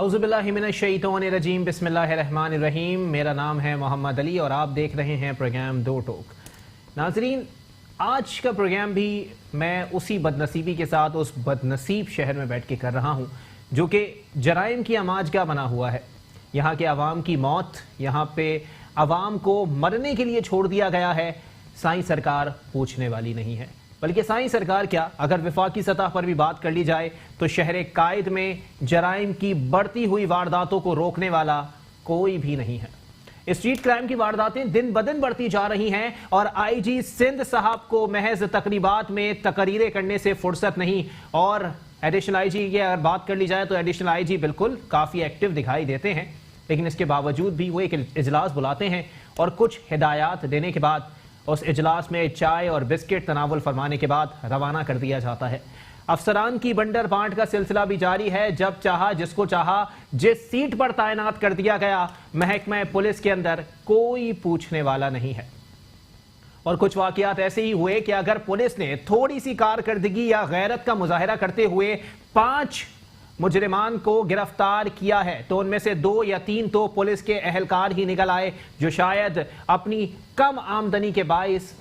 اعوذ باللہ من الشیطان الرجیم بسم اللہ الرحمن الرحیم۔ میرا نام ہے محمد علی اور آپ دیکھ رہے ہیں پروگرام دو ٹوک۔ ناظرین، آج کا پروگرام بھی میں اسی بدنصیبی کے ساتھ اس بدنصیب شہر میں بیٹھ کے کر رہا ہوں جو کہ جرائم کی اماجگاہ بنا ہوا ہے۔ یہاں کے عوام کی موت، یہاں پہ عوام کو مرنے کے لیے چھوڑ دیا گیا ہے۔ سائیں سرکار پوچھنے والی نہیں ہے، بلکہ سائیں سرکار کیا، اگر وفاقی سطح پر بھی بات کر لی جائے تو شہر قائد میں جرائم کی بڑھتی ہوئی وارداتوں کو روکنے والا کوئی بھی نہیں ہے۔ اسٹریٹ کرائم کی وارداتیں دن بدن بڑھتی جا رہی ہیں اور آئی جی سندھ صاحب کو محض تقریبات میں تقریریں کرنے سے فرصت نہیں، اور ایڈیشنل آئی جی کی اگر بات کر لی جائے تو ایڈیشنل آئی جی بالکل کافی ایکٹیو دکھائی دیتے ہیں، لیکن اس کے باوجود بھی وہ ایک اجلاس بلاتے ہیں اور کچھ ہدایات دینے کے بعد اس اجلاس میں چائے اور بسکٹ تناول فرمانے کے بعد روانہ کر دیا جاتا ہے۔ افسران کی بنڈر بانٹ کا سلسلہ بھی جاری ہے۔ جب چاہا، جس کو چاہا، جس سیٹ پر تعینات کر دیا گیا۔ محکمہ پولیس کے اندر کوئی پوچھنے والا نہیں ہے، اور کچھ واقعات ایسے ہی ہوئے کہ اگر پولیس نے تھوڑی سی کارکردگی یا غیرت کا مظاہرہ کرتے ہوئے 5 مجرمان کو گرفتار کیا ہے تو ان میں سے 2 یا 3 تو پولیس کے اہلکار ہی نکل آئے جو شاید اپنی کم آمدنی کے باعث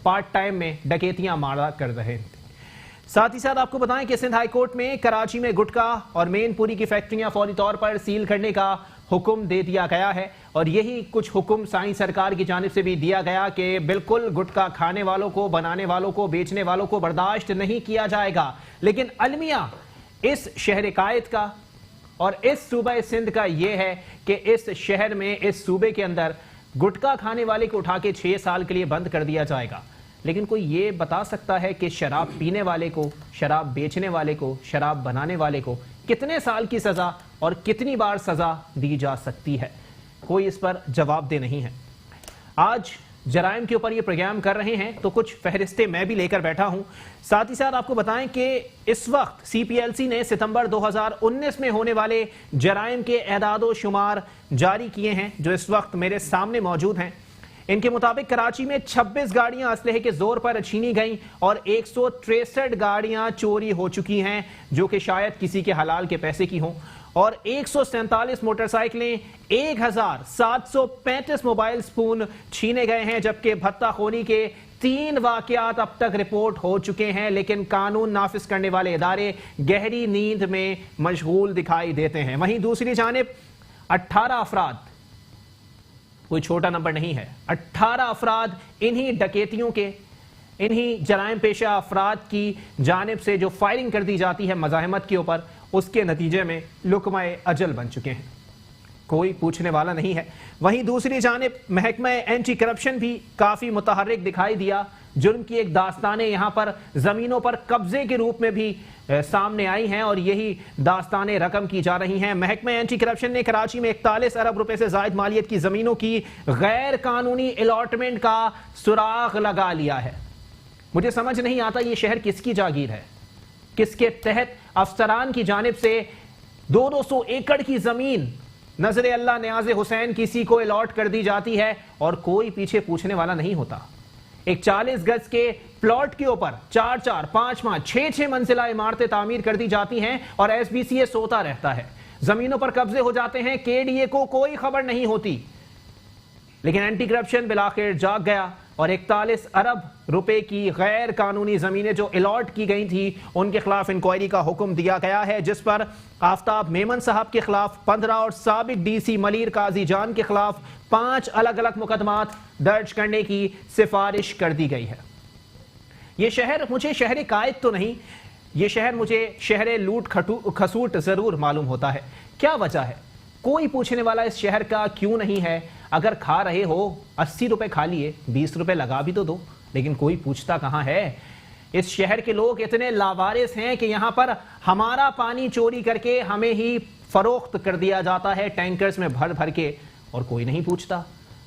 پارٹ ٹائم میں ڈکیتیاں مارا کر رہے تھے۔ ساتھ ہی ساتھ آپ کو بتائیں کہ سندھ ہائی کورٹ میں کراچی میں گٹکا اور مین پوری کی فیکٹریاں فوری طور پر سیل کرنے کا حکم دے دیا گیا ہے، اور یہی کچھ حکم سائیں سرکار کی جانب سے بھی دیا گیا کہ بالکل گٹکا کھانے والوں کو، بنانے والوں کو، بیچنے والوں کو برداشت نہیں کیا جائے گا۔ لیکن المیہ اس شہر قائد کا اور اس صوبہ سندھ کا یہ ہے کہ اس شہر میں، اس صوبے کے اندر گٹکا کھانے والے کو اٹھا کے 6 سال کے لیے بند کر دیا جائے گا، لیکن کوئی یہ بتا سکتا ہے کہ شراب پینے والے کو، شراب بیچنے والے کو، شراب بنانے والے کو کتنے سال کی سزا اور کتنی بار سزا دی جا سکتی ہے؟ کوئی اس پر جواب دہ نہیں ہے۔ آج جرائم کے اوپر یہ پروگرام کر رہے ہیں تو کچھ فہرستیں میں بھی لے کر بیٹھا ہوں۔ ساتھ ہی ساتھ آپ کو بتائیں کہ اس وقت سی پی ایل سی نے ستمبر 2019 میں ہونے والے جرائم کے اعداد و شمار جاری کیے ہیں جو اس وقت میرے سامنے موجود ہیں۔ ان کے مطابق کراچی میں 26 گاڑیاں اسلحے کے زور پر چھینی گئیں اور 163 گاڑیاں چوری ہو چکی ہیں جو کہ شاید کسی کے حلال کے پیسے کی ہوں، اور 147 موٹر سائیکلیں، 1735 موبائل فون چھینے گئے ہیں، جبکہ بھتہ خوری کے 3 واقعات اب تک رپورٹ ہو چکے ہیں، لیکن قانون نافذ کرنے والے ادارے گہری نیند میں مشغول دکھائی دیتے ہیں۔ وہیں دوسری جانب 18 افراد، کوئی چھوٹا نمبر نہیں ہے، 18 افراد انہی ڈکیتیوں کے، انہی جرائم پیشہ افراد کی جانب سے جو فائرنگ کر دی جاتی ہے مزاحمت کے اوپر، اس کے نتیجے میں لقمہ اجل بن چکے ہیں۔ کوئی پوچھنے والا نہیں ہے۔ وہیں دوسری جانب محکمہ اینٹی کرپشن بھی کافی متحرک دکھائی دیا۔ جرم کی ایک داستانیں یہاں پر زمینوں پر قبضے کے روپ میں بھی سامنے آئی ہیں، اور یہی داستانیں رقم کی جا رہی ہیں۔ محکمہ اینٹی کرپشن نے کراچی میں 41 ارب روپے سے زائد مالیت کی زمینوں کی غیر قانونی الاٹمنٹ کا سراغ لگا لیا ہے۔ مجھے سمجھ نہیں آتا یہ شہر کس کی جاگیر ہے، کس کے تحت افسران کی جانب سے 200 ایکڑ کی زمین نظر اللہ نیاز حسین کسی کو الاٹ کر دی جاتی ہے اور کوئی پیچھے پوچھنے والا نہیں ہوتا۔ ایک 40 گز کے پلاٹ کے اوپر 4 5 6 منزلہ عمارتیں تعمیر کر دی جاتی ہیں اور ایس بی سی اے سوتا رہتا ہے۔ زمینوں پر قبضے ہو جاتے ہیں، کے ڈی اے کو کوئی خبر نہیں ہوتی، لیکن اینٹی کرپشن بالآخر جاگ گیا اور 41 ارب روپے کی غیر قانونی زمینیں جو الاٹ کی گئی تھی ان کے خلاف انکوائری کا حکم دیا گیا ہے، جس پر آفتاب میمن صاحب کے خلاف 15 اور سابق ڈی سی ملیر قاضی جان کے خلاف 5 الگ الگ مقدمات درج کرنے کی سفارش کر دی گئی ہے۔ یہ شہر مجھے شہر قائد تو نہیں، یہ شہر مجھے شہر لوٹ کھسوٹ ضرور معلوم ہوتا ہے۔ کیا وجہ ہے؟ کوئی پوچھنے والا اس شہر کا کیوں نہیں ہے؟ اگر کھا رہے ہو 80 روپے کھا لیے، 20 روپے لگا بھی تو دو، لیکن کوئی پوچھتا کہاں ہے؟ اس شہر کے لوگ اتنے لاوارث ہیں کہ یہاں پر ہمارا پانی چوری کر کے ہمیں ہی فروخت کر دیا جاتا ہے ٹینکرز میں بھر بھر کے، اور کوئی نہیں پوچھتا۔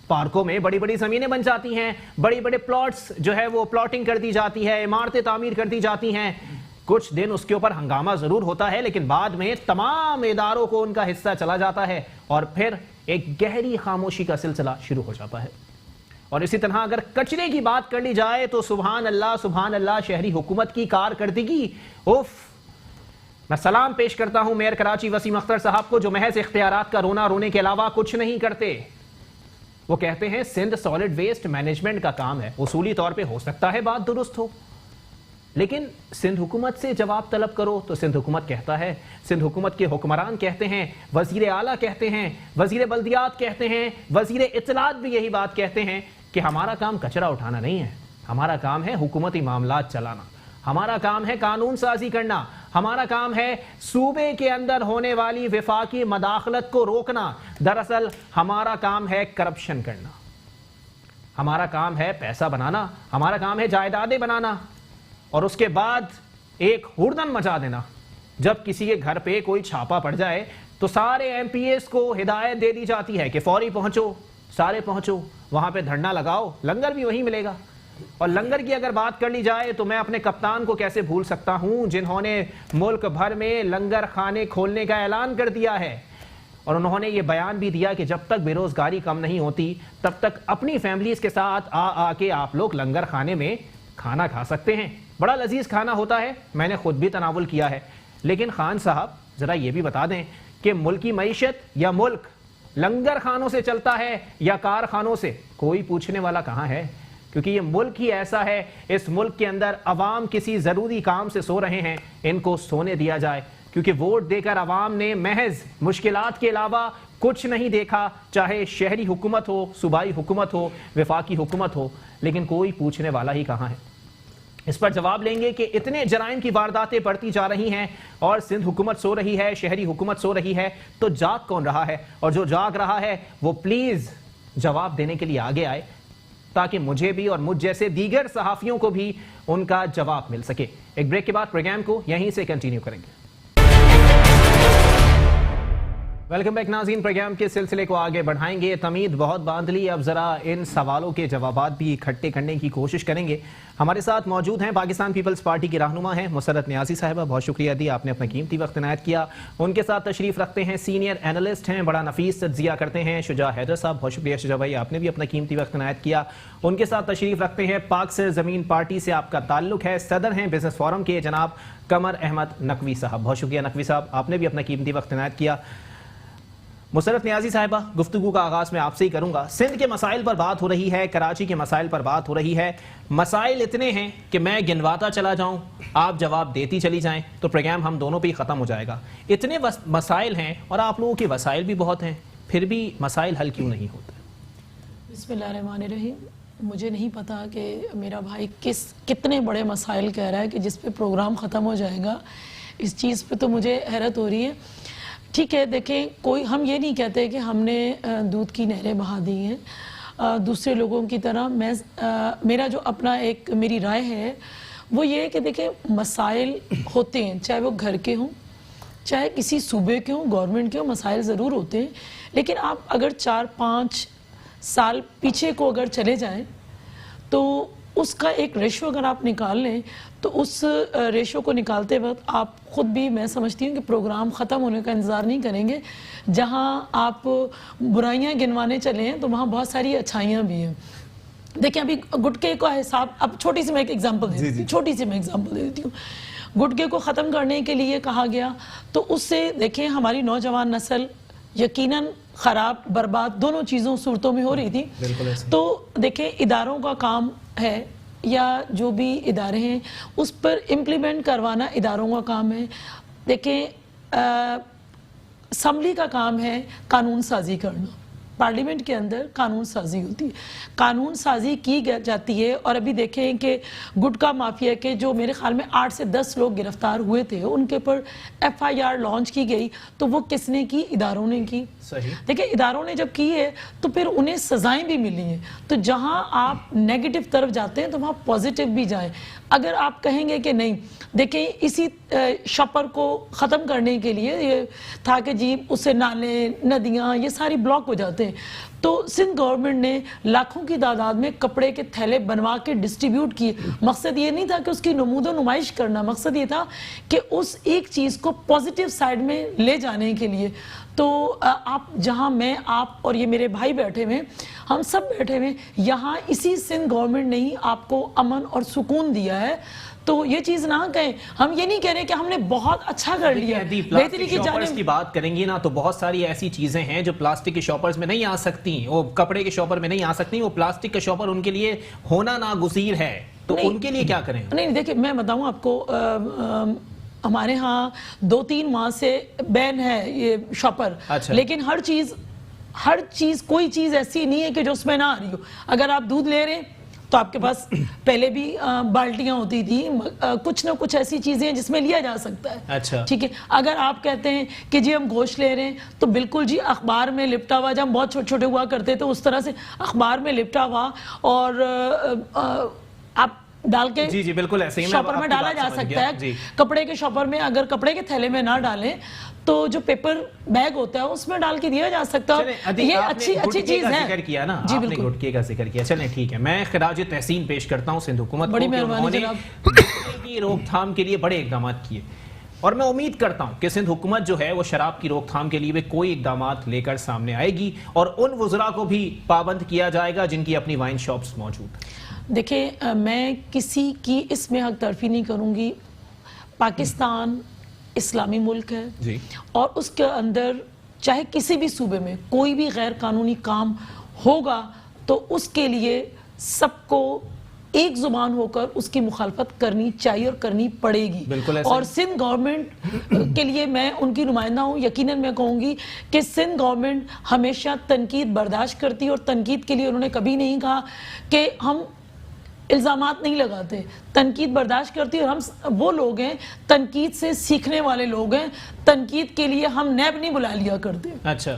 پارکوں میں بڑی بڑی زمینیں بن جاتی ہیں، بڑی بڑے پلاٹس جو ہے وہ پلاٹنگ کر دی جاتی ہے، عمارتیں تعمیر کر دی جاتی ہیں۔ کچھ دن اس کے اوپر ہنگامہ ضرور ہوتا ہے، لیکن بعد میں تمام اداروں کو ان کا حصہ چلا جاتا ہے اور پھر ایک گہری خاموشی کا سلسلہ شروع ہو جاتا ہے۔ اور اسی طرح اگر کچرے کی بات کر لی جائے تو سبحان اللہ شہری حکومت کی کارکردگی، میں سلام پیش کرتا ہوں میئر کراچی وسیم اختر صاحب کو جو محض اختیارات کا رونا رونے کے علاوہ کچھ نہیں کرتے. وہ کہتے ہیں سندھ سالڈ ویسٹ مینجمنٹ کا کام ہے, اصولی طور پہ ہو سکتا ہے بات درست ہو, لیکن سندھ حکومت سے جواب طلب کرو تو سندھ حکومت کہتا ہے, سندھ حکومت کے حکمران کہتے ہیں, وزیر اعلیٰ کہتے ہیں, وزیر بلدیات کہتے ہیں, وزیر اطلاعات بھی یہی بات کہتے ہیں کہ ہمارا کام کچرا اٹھانا نہیں ہے, ہمارا کام ہے حکومتی معاملات چلانا, ہمارا کام ہے قانون سازی کرنا, ہمارا کام ہے صوبے کے اندر ہونے والی وفاقی مداخلت کو روکنا. دراصل ہمارا کام ہے کرپشن کرنا, ہمارا کام ہے پیسہ بنانا, ہمارا کام ہے جائیدادیں بنانا, اور اس کے بعد ایک ہردن مچا دینا. جب کسی کے گھر پہ کوئی چھاپا پڑ جائے تو سارے ایم پی ایس کو ہدایت دے دی جاتی ہے کہ فوری پہنچو, سارے پہنچو, وہاں پہ دھرنا لگاؤ, لنگر بھی وہیں ملے گا. اور لنگر کی اگر بات کر لی جائے تو میں اپنے کپتان کو کیسے بھول سکتا ہوں جنہوں نے ملک بھر میں لنگر خانے کھولنے کا اعلان کر دیا ہے, اور انہوں نے یہ بیان بھی دیا کہ جب تک بے روزگاری کم نہیں ہوتی تب تک اپنی فیملیز کے ساتھ آ کے آپ لوگ لنگر خانے میں کھانا کھا سکتے ہیں. بڑا لذیذ کھانا ہوتا ہے, میں نے خود بھی تناول کیا ہے. لیکن خان صاحب ذرا یہ بھی بتا دیں کہ ملکی معیشت یا ملک لنگر خانوں سے چلتا ہے یا کارخانوں سے؟ کوئی پوچھنے والا کہاں ہے, کیونکہ یہ ملک ہی ایسا ہے. اس ملک کے اندر عوام کسی ضروری کام سے سو رہے ہیں, ان کو سونے دیا جائے, کیونکہ ووٹ دے کر عوام نے محض مشکلات کے علاوہ کچھ نہیں دیکھا, چاہے شہری حکومت ہو, صوبائی حکومت ہو, وفاقی حکومت ہو. لیکن کوئی پوچھنے والا ہی کہاں ہے. اس پر جواب لیں گے کہ اتنے جرائم کی وارداتیں بڑھتی جا رہی ہیں اور سندھ حکومت سو رہی ہے, شہری حکومت سو رہی ہے, تو جاگ کون رہا ہے؟ اور جو جاگ رہا ہے وہ پلیز جواب دینے کے لیے آگے آئے تاکہ مجھے بھی اور مجھ جیسے دیگر صحافیوں کو بھی ان کا جواب مل سکے. ایک بریک کے بعد پروگرام کو یہیں سے کنٹینیو کریں گے. ویلکم بیک ناظرین, پروگرام کے سلسلے کو آگے بڑھائیں گے. تمید بہت باندھ لی, اب ذرا ان سوالوں کے جوابات بھی اکٹھے کرنے کی کوشش کریں گے. ہمارے ساتھ موجود ہیں پاکستان پیپلز پارٹی کی رہنما ہیں مسرت نیازی صاحبہ, بہت شکریہ دی, آپ نے اپنا قیمتی وقت عنایت کیا. ان کے ساتھ تشریف رکھتے ہیں سینئر اینالسٹ ہیں, بڑا نفیس تجزیہ کرتے ہیں, شجاع حیدر صاحب, بہت شکریہ شجاع بھائی, آپ نے بھی اپنا قیمتی وقت عنایت کیا. ان کے ساتھ تشریف رکھتے ہیں پاک سر زمین پارٹی سے آپ کا تعلق ہے, صدر ہیں بزنس فورم کے جناب قمر احمد نقوی صاحب, بہت شکریہ نقوی صاحب, آپ نے بھی اپنا قیمتی وقت عنایت کیا. مسرت نیازی صاحبہ, گفتگو کا آغاز میں آپ سے ہی کروں گا. سندھ کے مسائل پر بات ہو رہی ہے, کراچی کے مسائل پر بات ہو رہی ہے. مسائل اتنے ہیں کہ میں گنواتا چلا جاؤں, آپ جواب دیتی چلی جائیں تو پروگرام ہم دونوں پہ ہی ختم ہو جائے گا. اتنے مسائل ہیں اور آپ لوگوں کے وسائل بھی بہت ہیں, پھر بھی مسائل حل کیوں نہیں ہوتے؟ بسم اللہ الرحمن الرحیم. مجھے نہیں پتا کہ میرا بھائی کتنے بڑے مسائل کہہ رہا ہے کہ جس پہ پروگرام ختم ہو جائے گا. اس چیز پہ تو مجھے حیرت ہو رہی ہے. ٹھیک ہے, دیکھیں, کوئی ہم یہ نہیں کہتے کہ ہم نے دودھ کی نہریں بہا دی ہیں دوسرے لوگوں کی طرح. میرا جو اپنا ایک میری رائے ہے وہ یہ ہے کہ دیکھیں, مسائل ہوتے ہیں, چاہے وہ گھر کے ہوں, چاہے کسی صوبے کے ہوں, گورنمنٹ کے ہوں, مسائل ضرور ہوتے ہیں. لیکن آپ اگر 4-5 سال پیچھے کو اگر چلے جائیں تو اس کا ایک ریشو اگر آپ نکال لیں تو اس ریشو کو نکالتے وقت آپ خود بھی, میں سمجھتی ہوں کہ پروگرام ختم ہونے کا انتظار نہیں کریں گے. جہاں آپ برائیاں گنوانے چلے ہیں تو وہاں بہت ساری اچھائیاں بھی ہیں. دیکھیں, ابھی گٹکے کا حساب, اب چھوٹی سی میں ایک ایگزامپل دے دیتی ہوں. گٹکے کو ختم کرنے کے لیے کہا گیا تو اس سے دیکھیں ہماری نوجوان نسل یقیناً خراب, برباد, دونوں چیزوں صورتوں میں ہو رہی تھی. تو دیکھیں, اداروں کا کام ہے یا جو بھی ادارے ہیں اس پر امپلیمنٹ کروانا اداروں کا کام ہے. دیکھیں, اسمبلی کا کام ہے قانون سازی کرنا, پارلیمنٹ کے اندر قانون سازی ہوتی ہے, قانون سازی کی جاتی ہے. اور ابھی دیکھیں کہ گٹکا مافیا کے جو میرے خیال میں 8 سے 10 لوگ گرفتار ہوئے تھے, ان کے پر FIR لانچ کی گئی, تو وہ کس نے کی؟ اداروں نے کی. دیکھیں, اداروں نے جب کی ہے تو پھر انہیں سزائیں بھی ملی ہیں. تو جہاں آپ نیگیٹو طرف جاتے ہیں تو وہاں پازیٹیو بھی جائیں. اگر آپ کہیں گے کہ نہیں, دیکھیں اسی شپر کو ختم کرنے کے لیے یہ تھا کہ جی اس سے نالے, ندیاں, یہ ساری بلاک ہو جاتے ہیں, تو سندھ گورنمنٹ نے لاکھوں کی تعداد میں کپڑے کے تھیلے بنوا کے ڈسٹریبیوٹ کیے. مقصد یہ نہیں تھا کہ اس کی نمود و نمائش کرنا, مقصد یہ تھا کہ اس ایک چیز کو پازیٹیو سائڈ میں لے جانے کے لیے. تو آپ جہاں میں, آپ اور یہ میرے بھائی بیٹھے ہوئے, ہم سب بیٹھے ہوئے, یہاں اسی سندھ گورنمنٹ نے ہی آپ کو امن اور سکون دیا ہے. تو یہ چیز نہ کہیں. ہم یہ نہیں کہہ رہے کہ ہم نے بہت اچھا کر لیا, بہتری کی شاپرز کی بات کریں گے نا تو بہت ساری ایسی چیزیں ہیں جو پلاسٹک کے شاپرز میں نہیں آ سکتی, وہ کپڑے کے شاپر میں نہیں آ سکتی, وہ پلاسٹک کا شاپر ان کے لیے ہونا ناگزیر ہے, تو ان کے لیے کیا کریں؟ نہیں دیکھیں, میں بتاؤں آپ کو, ہمارے ہاں 2-3 ماہ سے بین ہے یہ شاپر, لیکن ہر چیز کوئی چیز ایسی نہیں ہے کہ جو اس میں نہ آ رہی ہو. اگر آپ دودھ لے رہے ہیں تو آپ کے پاس پہلے بھی بالٹیاں ہوتی تھی, کچھ نہ کچھ ایسی چیزیں ہیں جس میں لیا جا سکتا ہے, ٹھیک ہے. اگر آپ کہتے ہیں کہ جی ہم گوشت لے رہے ہیں تو بالکل جی اخبار میں لپٹا ہوا, جب ہم بہت چھوٹے چھوٹے ہوا کرتے تھے اس طرح سے اخبار میں لپٹا ہوا اور آپ ڈال کے جی بالکل ایسے ہی شاپر میں ڈالا جا سکتا ہے. کپڑے کے شاپر میں اگر کپڑے کے تھیلے میں نہ ڈالیں تو جو پیپر بیگ ہوتا ہے اس میں ڈال کے دیا جا سکتا ہے. یہ اچھی چیز ہے. ذکر کیا نا آپ نے گٹکے کا ذکر کیا, چلیں ٹھیک ہے, میں خراج تحسین پیش کرتا ہوں سندھ حکومت کو کہ انہوں نے گٹکے کی روک تھام کے لیے بڑے اقدامات کیے, اور میں امید کرتا ہوں کہ سندھ حکومت جو ہے وہ شراب کی روک تھام کے لیے بھی کوئی اقدامات لے کر سامنے آئے گی, اور ان وزراء کو بھی پابند کیا جائے گا جن کی اپنی وائن شاپس موجود ہیں. دیکھیں, میں کسی کی اس میں حق تلفی نہیں کروں گی. پاکستان اسلامی ملک ہے اور اس کے اندر چاہے کسی بھی صوبے میں کوئی بھی غیر قانونی کام ہوگا تو اس کے لیے سب کو ایک زبان ہو کر اس کی مخالفت کرنی چاہیے اور کرنی پڑے گی. اور سندھ گورنمنٹ کے لیے میں ان کی نمائندہ ہوں. یقیناً میں کہوں گی کہ سندھ گورنمنٹ ہمیشہ تنقید برداشت کرتی ہے, اور تنقید کے لیے انہوں نے کبھی نہیں کہا کہ ہم الزامات نہیں لگاتے, تنقید برداشت کرتی. اور ہم وہ لوگ ہیں تنقید سے سیکھنے والے لوگ ہیں, تنقید کے لیے ہم نیب نہیں بلا لیا کرتے. اچھا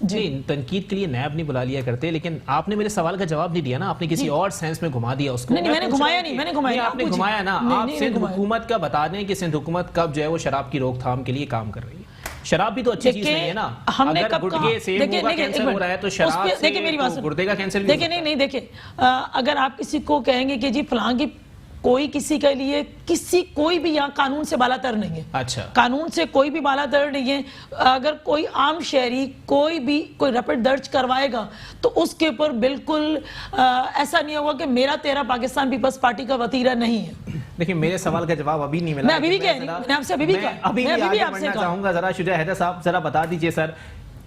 جی, تنقید کے لیے نیب نہیں بلا لیا کرتے, لیکن آپ نے میرے سوال کا جواب نہیں دیا نا, آپ نے کسی اور سینس میں گھما دیا اس کو. نہیں, میں نے گھمایا نہیں, میں نے گھمایا. آپ نے گھمایا نا. آپ سندھ حکومت کا بتا دیں کہ سندھ حکومت کب جو ہے وہ شراب کی روک تھام کے لیے کام کر رہی ہے. شراب بھی تو اچھی چیز نہیں ہے نا. اگر گردے سیب کا کینسر ہو رہا ہے تو شراب سے گردے کا کینسر بھی. دیکھیں نہیں دیکھیں, اگر آپ کسی کو کہیں گے کہ جی فلاں کی کوئی کسی کے لیے کوئی بھی یہاں قانون سے بالا تر نہیں ہے. اچھا, قانون سے کوئی بھی بالا تر نہیں ہے. اگر کوئی عام شہری کوئی رپٹ درج کروائے گا تو اس کے اوپر بالکل ایسا نہیں ہوگا کہ میرا تیرا پاکستان پیپلز پارٹی کا وتیرہ نہیں ہے. دیکھیں, میرے سوال کا جواب ابھی نہیں ملا. میں ابھی بھی کہہ رہی ہوں, میں آپ سے ابھی بھی آپ سے چاہوں گا. ذرا شجاع حیدر صاحب ذرا بتا دیجئے سر,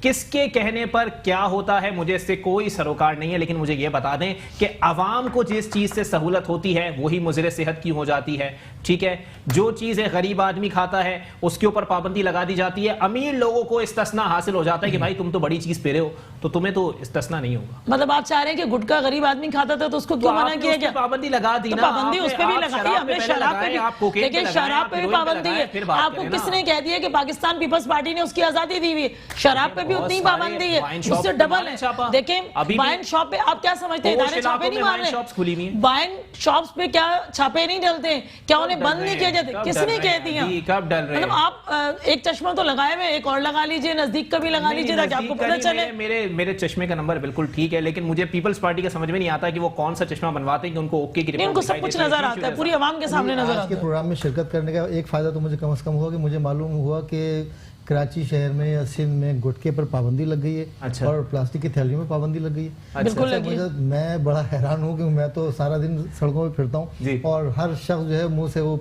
کس کے کہنے پر کیا ہوتا ہے؟ مجھے اس سے کوئی سروکار نہیں ہے, لیکن مجھے یہ بتا دیں کہ عوام کو جس چیز سے سہولت ہوتی ہے وہی مضر صحت کی ہو جاتی ہے. ٹھیک ہے, جو چیزیں غریب آدمی کھاتا ہے اس کے اوپر پابندی لگا دی جاتی ہے. امیر لوگوں کو استثناء حاصل ہو جاتا ہے کہ بھائی تم تو بڑی چیز پی رہے ہو تو تمہیں تو استثناء نہیں ہوگا. مطلب آپ چاہ رہے ہیں کہ گٹکا غریب آدمی کھاتا تھا تو اس کو کیوں منع کیا گیا؟ پابندی لگا دی نا. پابندی اس پہ بھی لگائی ہم نے, شراب پہ بھی. لیکن شراب پہ بھی پابندی ہے. آپ کو کس نے کہہ دیا کہ پاکستان پیپلز پارٹی نے اس کی آزادی دی ہوئی ہے؟ شراب پہ بھی اتنی پابندی ہے, اس سے ڈبل ہے. دیکھیں, وائن شاپ پہ آپ کیا سمجھتے ہیں ادارے چھاپے نہیں مار رہے؟ وائن شاپس پہ کیا چھاپے نہیں ڈلتے ہیں کیا؟ انہیں بند نہیں کیا جاتے؟ کس نے کہہ دیا؟ مطلب آپ ایک چشمہ تو لگائے ہوئے, ایک اور لگا لیجئے, نزدیک کا بھی لگا لیجئے تاکہ آپ کو پتہ چلے. میرے چشمے کا نمبر بالکل ٹھیک ہے, لیکن مجھے پیپلز پارٹی کا سمجھ میں نہیں آتا کہ وہ کون سا چشمہ بنواتے ہیں کہ ان کو اوکے کی رپورٹ. ان کو سب کچھ نظر آتا ہے, پوری عوام کے سامنے نظر آتا ہے. آج کے پروگرام میں شرکت کرنے کا ایک فائدہ تو مجھے کم از کم ہوا کہ مجھے معلوم ہوا کہ کراچی شہر میں یا سندھ میں گٹکے پر پابندی لگ گئی ہے اور پلاسٹک کی تھیلیوں میں پابندی لگ گئی ہے. بالکل لگی ہے. میں بڑا حیران ہوں کہ میں تو سارا دن سڑکوں پہ پھرتا ہوں اور ہر شخص جو ہے منہ سے وہ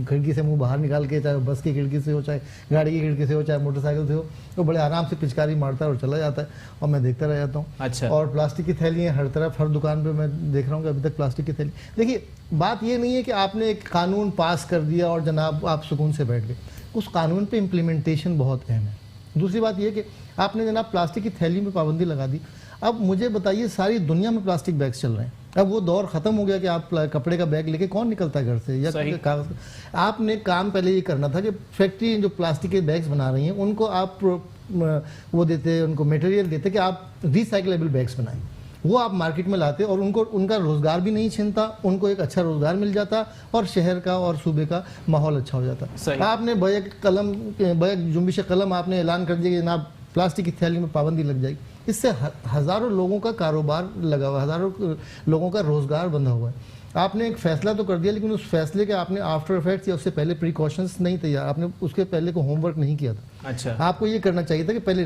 کھڑکی سے منہ باہر نکال کے, چاہے بس کی کھڑکی سے ہو, چاہے گاڑی کی کھڑکی سے ہو, چاہے موٹر سائیکل سے ہو, وہ بڑے آرام سے پچکاری مارتا ہے اور چلا جاتا ہے اور میں دیکھتا رہ جاتا ہوں. اور پلاسٹک کی تھیلیاں ہر طرف, ہر دکان پہ میں دیکھ رہا ہوں کہ ابھی تک پلاسٹک کی تھیلی. دیکھیے, بات یہ نہیں ہے کہ آپ نے ایک قانون پاس کر دیا اور جناب آپ سکون سے بیٹھ گئے. اس قانون پہ امپلیمنٹیشن بہت اہم ہے. دوسری بات یہ کہ آپ نے جناب پلاسٹک کی تھیلی میں پابندی لگا دی. اب مجھے بتائیے, ساری دنیا میں پلاسٹک بیگز چل رہے ہیں. اب وہ دور ختم ہو گیا کہ آپ کپڑے کا بیگ لے کے کون نکلتا ہے گھر سے یا کاغذ کا. آپ نے کام پہلے یہ کرنا تھا کہ فیکٹری جو پلاسٹک کے بیگز بنا رہی ہیں ان کو آپ وہ دیتے, ان کو میٹیریل دیتے کہ آپ ریسائکلیبل بیگز بنائیں. وہ آپ مارکیٹ میں لاتے اور ان کا روزگار بھی نہیں چھنتا, ان کو ایک اچھا روزگار مل جاتا اور شہر کا اور صوبے کا ماحول اچھا ہو جاتا. آپ نے بیک جنبش قلم آپ نے اعلان کر دیا کہ جناب پلاسٹک کی تھیلی میں پابندی لگ جائے گی. اس سے ہزاروں لوگوں کا کاروبار لگا ہوا ہے, ہزاروں لوگوں کا روزگار بندھا ہوا ہے. آپ نے ایک فیصلہ تو کر دیا لیکن اس فیصلے کے آپ نے آفٹر افیکٹس یا اس سے پہلے پریکاشنز نہیں تیار, آپ نے اس کے پہلے کو ہوم ورک نہیں کیا تھا. اچھا آپ کو یہ کرنا چاہیے تھا کہ پہلے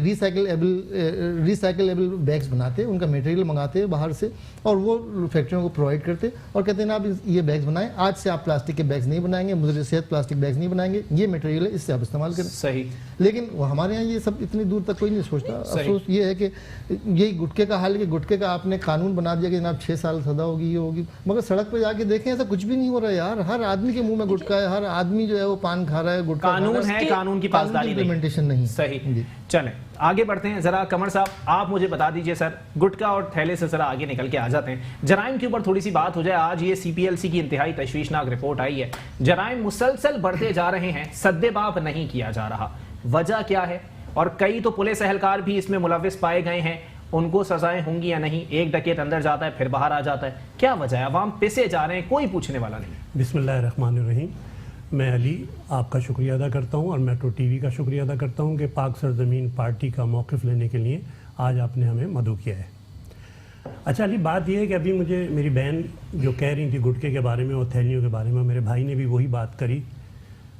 ریسائکلیبل بیگز بناتے, ان کا میٹیریل منگاتے باہر سے اور وہ فیکٹریوں کو پرووائڈ کرتے اور کہتے ہیں آپ یہ بیگز بنائیں, آج سے آپ پلاسٹک کے بیگز نہیں بنائیں گے, مضر صحت پلاسٹک بیگز نہیں بنائیں گے, یہ میٹیریل ہے اس سے آپ استعمال کریں. صحیح. لیکن وہ ہمارے یہاں یہ سب اتنی دور تک کوئی نہیں سوچتا. افسوس یہ ہے کہ یہی گٹکے کا حال ہے کہ گٹکے کا آپ نے قانون بنا دیا کہ جناب 6 سال سزا ہوگی, یہ ہوگی, مگر سڑک پہ جا کے دیکھیں ایسا کچھ بھی نہیں ہو رہا ہے یار. ہر آدمی کے منہ میں گٹکا ہے, ہر آدمی جو ہے وہ پان کھا رہا ہے, گٹکا قانون ہے, قانون کی پاسداری امپلیمنٹیشن نہیں. صحیح. چلیں آگے بڑھتے ہیں. ذرا قمر صاحب آپ مجھے بتا دیجئے سر, گٹکا اور تھیلے سے ذرا آگے نکل کے آ جاتے ہیں, جرائم کے اوپر تھوڑی سی بات ہو جائے. آج یہ CPLC کی انتہائی تشویشناک رپورٹ آئی ہے, جرائم مسلسل بڑھتے جا رہے ہیں, سد باب نہیں کیا جا رہا. وجہ کیا ہے؟ اور کئی تو پولیس اہلکار بھی اس میں ملوث پائے گئے ہیں, ان کو سزائیں ہوں گی یا نہیں؟ ایک ڈکیت اندر جاتا ہے پھر باہر آ جاتا ہے, کیا وجہ ہے؟ عوام پسے جا رہے ہیں, کوئی پوچھنے والا نہیں. بسم اللہ الرحمن الرحیم. میں علی آپ کا شکریہ ادا کرتا ہوں اور میٹرو ٹی وی کا شکریہ ادا کرتا ہوں کہ پاک سرزمین پارٹی کا موقف لینے کے لیے آج آپ نے ہمیں مدعو کیا ہے. اچھا علی, بات یہ ہے کہ ابھی مجھے میری بہن جو کہہ رہی تھی گٹکے کے بارے میں اور تھیلیوں کے بارے میں, میرے بھائی نے بھی وہی بات کری,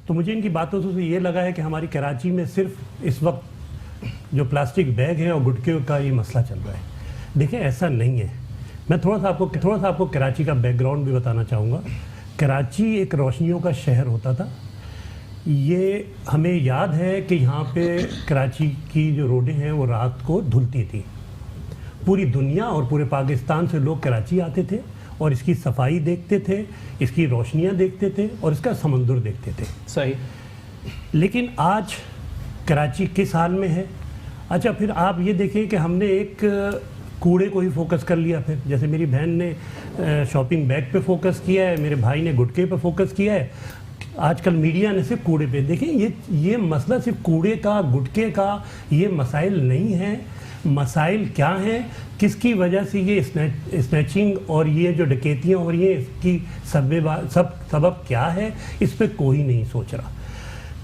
تو مجھے ان کی باتوں سے یہ لگا ہے کہ ہماری کراچی میں صرف اس وقت جو پلاسٹک بیگ ہے اور گٹکے کا یہ مسئلہ چل رہا ہے. دیکھیں ایسا نہیں ہے. میں تھوڑا سا آپ کو کراچی کا بیک گراؤنڈ بھی بتانا چاہوں گا. کراچی ایک روشنیوں کا شہر ہوتا تھا. یہ ہمیں یاد ہے کہ یہاں پہ کراچی کی جو روڈیں ہیں وہ رات کو دھلتی تھیں. پوری دنیا اور پورے پاکستان سے لوگ کراچی آتے تھے اور اس کی صفائی دیکھتے تھے, اس کی روشنیاں دیکھتے تھے اور اس کا سمندر دیکھتے تھے. صحیح. لیکن آج کراچی کس حال میں ہے؟ اچھا پھر آپ یہ دیکھیں کہ ہم نے ایک کوڑے کو ہی فوکس کر لیا. پھر جیسے میری بہن نے شاپنگ بیگ پہ فوکس کیا ہے, میرے بھائی نے گٹکے پہ فوکس کیا ہے, آج کل میڈیا نے صرف کوڑے پہ. دیکھیں یہ مسئلہ صرف کوڑے کا گٹکے کا یہ مسائل نہیں ہیں. مسائل کیا ہیں, کس کی وجہ سے یہ اسنیچنگ اور یہ جو ڈکیتیاں ہو رہی ہیں اس کی سبب کیا ہے, اس پہ کوئی نہیں سوچ رہا.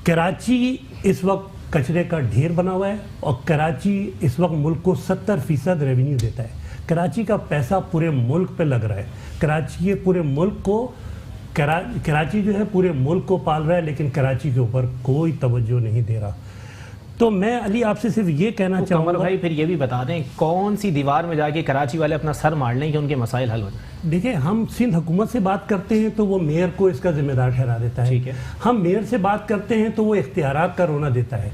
کراچی اس وقت کچرے کا ڈھیر بنا ہوا ہے اور کراچی اس وقت ملک کو 70% ریونیو دیتا ہے. کراچی کا پیسہ پورے ملک پہ لگ رہا ہے. کراچی پورے ملک کو کراچی جو ہے پورے ملک کو پال رہا ہے, لیکن کراچی کے اوپر کوئی توجہ نہیں دے رہا. تو میں علی آپ سے صرف یہ کہنا چاہوں گا بھائی پھر یہ بھی بتا دیں کون سی دیوار میں جا کے کراچی والے اپنا سر مار لیں کہ ان کے مسائل حل ہو جائیں. دیکھیں ہم سندھ حکومت سے بات کرتے ہیں تو وہ میئر کو اس کا ذمہ دار ٹھہرا دیتا ہے. ہم میئر سے بات کرتے ہیں تو وہ اختیارات کا رونا دیتا ہے.